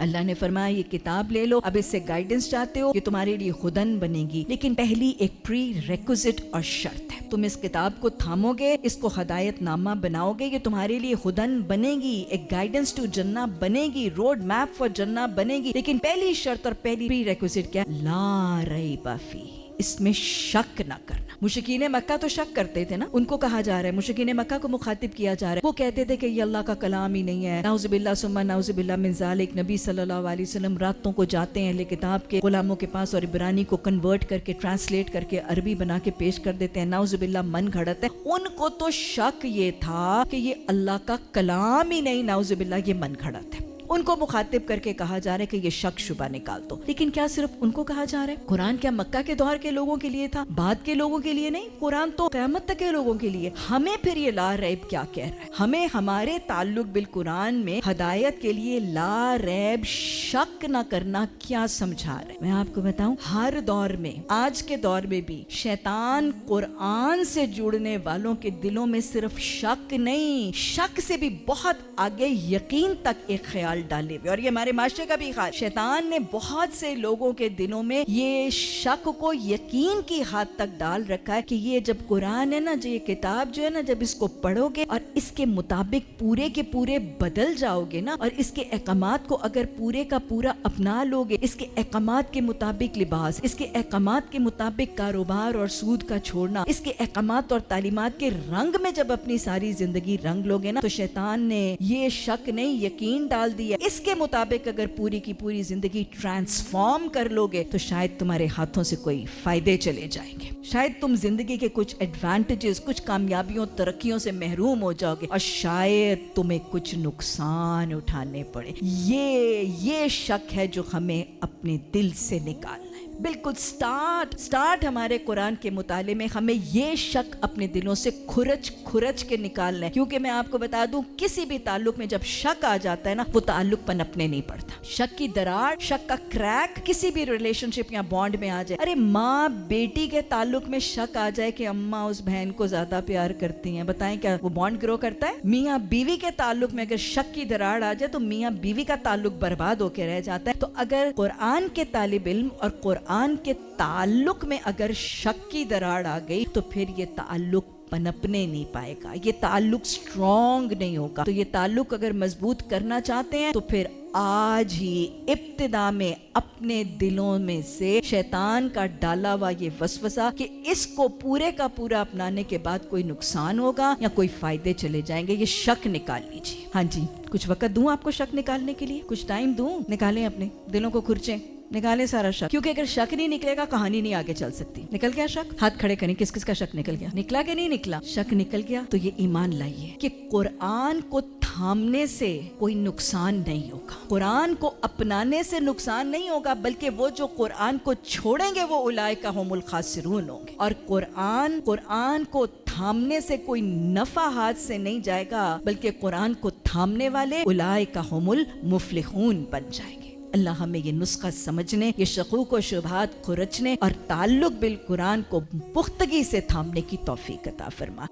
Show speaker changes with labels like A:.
A: اللہ نے فرمایا یہ کتاب لے لو, اب اس سے گائیڈنس چاہتے ہو, یہ تمہارے لیے ہدن بنے گی, لیکن پہلی ایک پری ریکوزٹ اور شرط ہے, تم اس کتاب کو تھامو گے, اس کو ہدایت نامہ بناؤ گے, یہ تمہارے لیے ہدن بنے گی, ایک گائیڈنس ٹو جنہ بنے گی, روڈ میپ فار جنہ بنے گی, لیکن پہلی شرط اور پہلی پری ریکوزٹ کیا؟ لا ریب فیہ, اس میں شک نہ کرنا. مشرکین مکہ تو شک کرتے تھے نا, ان کو کہا جا رہا ہے, مشرکین مکہ کو مخاطب کیا جا رہا ہے, وہ کہتے تھے کہ یہ اللہ کا کلام ہی نہیں ہے, نعوذ باللہ ثم نعوذ باللہ من ذالک. نبی صلی اللہ علیہ وسلم راتوں کو جاتے ہیں اہل کتاب کے غلاموں کے پاس اور عبرانی کو کنورٹ کر کے ٹرانسلیٹ کر کے عربی بنا کے پیش کر دیتے ہیں, نعوذ باللہ من گھڑتے ہیں. ان کو تو شک یہ تھا کہ یہ اللہ کا کلام ہی نہیں, نعوذ باللہ یہ من گھڑت ہے. ان کو مخاطب کر کے کہا جا رہا ہے کہ یہ شک شبہ نکال دو. لیکن کیا صرف ان کو کہا جا رہا ہے؟ قرآن کیا مکہ کے دور کے لوگوں کے لیے تھا, بعد کے لوگوں کے لیے نہیں؟ قرآن تو قیامت تک کے لوگوں کے لیے. ہمیں پھر یہ لا ریب کیا کہہ رہا ہے؟ ہمیں ہمارے تعلق بالقرآن میں ہدایت کے لیے لا ریب شک نہ کرنا کیا سمجھا رہا ہے؟ میں آپ کو بتاؤں, ہر دور میں, آج کے دور میں بھی شیطان قرآن سے جڑنے والوں کے دلوں میں صرف شک نہیں, شک سے بھی بہت آگے یقین تک ایک خیال ڈالے ہوئے, اور یہ ہمارے معاشرے کا بھی خیال. شیطان نے بہت سے لوگوں کے دلوں میں یہ شک کو یقین کی حد تک ڈال رکھا ہے کہ یہ جب قرآن ہے نا, جو یہ کتاب جو ہے نا, جب اس کو پڑھو گے اور اس کے مطابق پورے کے پورے بدل جاؤ گے نا, اور اس کے احکامات کو اگر پورے کا پورا اپنا لو گے, اس کے احکامات کے مطابق لباس, اس کے احکامات کے مطابق کاروبار اور سود کا چھوڑنا, اس کے احکامات اور تعلیمات کے رنگ میں جب اپنی ساری زندگی رنگ لو گے نا, تو شیطان نے یہ شک نہیں یقین ڈال دیا. اس کے مطابق اگر پوری کی پوری زندگی ٹرانسفارم کر لو گے تو شاید تمہارے ہاتھوں سے کوئی فائدے چلے جائیں گے, شاید تم زندگی کے کچھ ایڈوانٹیجز, کچھ کامیابیوں, ترقیوں سے محروم ہو جاؤ گے, اور شاید تمہیں کچھ نقصان اٹھانے پڑے. یہ شک ہے جو ہمیں اپنے دل سے نکالنا ہے. بالکل سٹارٹ ہمارے قرآن کے مطالعے میں ہمیں یہ شک اپنے دلوں سے کھرچ کے نکالنا ہے. کیونکہ میں آپ کو بتا دوں, کسی بھی تعلق میں جب شک آ جاتا ہے نا, وہ تعلق پنپنے نہیں پڑتا. شک کی دراڑ, شک کا کریک کسی بھی ریلیشن شپ یا بانڈ میں آ جائے. ارے ماں بیٹی کے تعلق میں شک آ جائے کہ اماں اس بہن کو زیادہ پیار کرتی ہیں, بتائیں کیا وہ بانڈ گرو کرتا ہے؟ میاں بیوی کے تعلق میں اگر شک کی دراڑ آ جائے تو میاں بیوی کا تعلق برباد ہو کے رہ جاتا ہے. تو اگر قرآن کے طالب علم اور قرآن کے تعلق میں اگر شک کی دراڑ آ گئی تو پھر یہ تعلق پنپنے نہیں پائے گا, یہ تعلق سٹرونگ نہیں ہوگا. تو یہ تعلق اگر مضبوط کرنا چاہتے ہیں تو پھر آج ہی ابتدا میں اپنے دلوں میں سے شیطان کا ڈالا ہوا یہ وسوسہ کہ اس کو پورے کا پورا اپنانے کے بعد کوئی نقصان ہوگا یا کوئی فائدے چلے جائیں گے, یہ شک نکال لیجیے. ہاں جی, کچھ وقت دوں آپ کو شک نکالنے کے لیے, کچھ ٹائم دوں, نکالیں اپنے دلوں کو, کھرچیں, نکالے سارا شک. کیونکہ اگر شک نہیں نکلے گا کہانی نہیں آگے چل سکتی. نکل گیا شک؟ ہاتھ کھڑے کریں, کس کس کا شک نکل گیا؟ نکلا کہ نہیں نکلا؟ شک نکل گیا تو یہ ایمان لائیے کہ قرآن کو تھامنے سے کوئی نقصان نہیں ہوگا, قرآن کو اپنانے سے نقصان نہیں ہوگا, بلکہ وہ جو قرآن کو چھوڑیں گے وہ اولئک هم الخاسرون ہوں گے. اور قرآن کو تھامنے سے کوئی نفع ہاتھ سے نہیں جائے گا, بلکہ قرآن کو تھامنے والے اولئک هم المفلحون بن جائیں گے. اللہ ہمیں یہ نسخہ سمجھنے, یہ شکوک و شبہات کھرچنے اور تعلق بالقرآن کو پختگی سے تھامنے کی توفیق عطا فرما.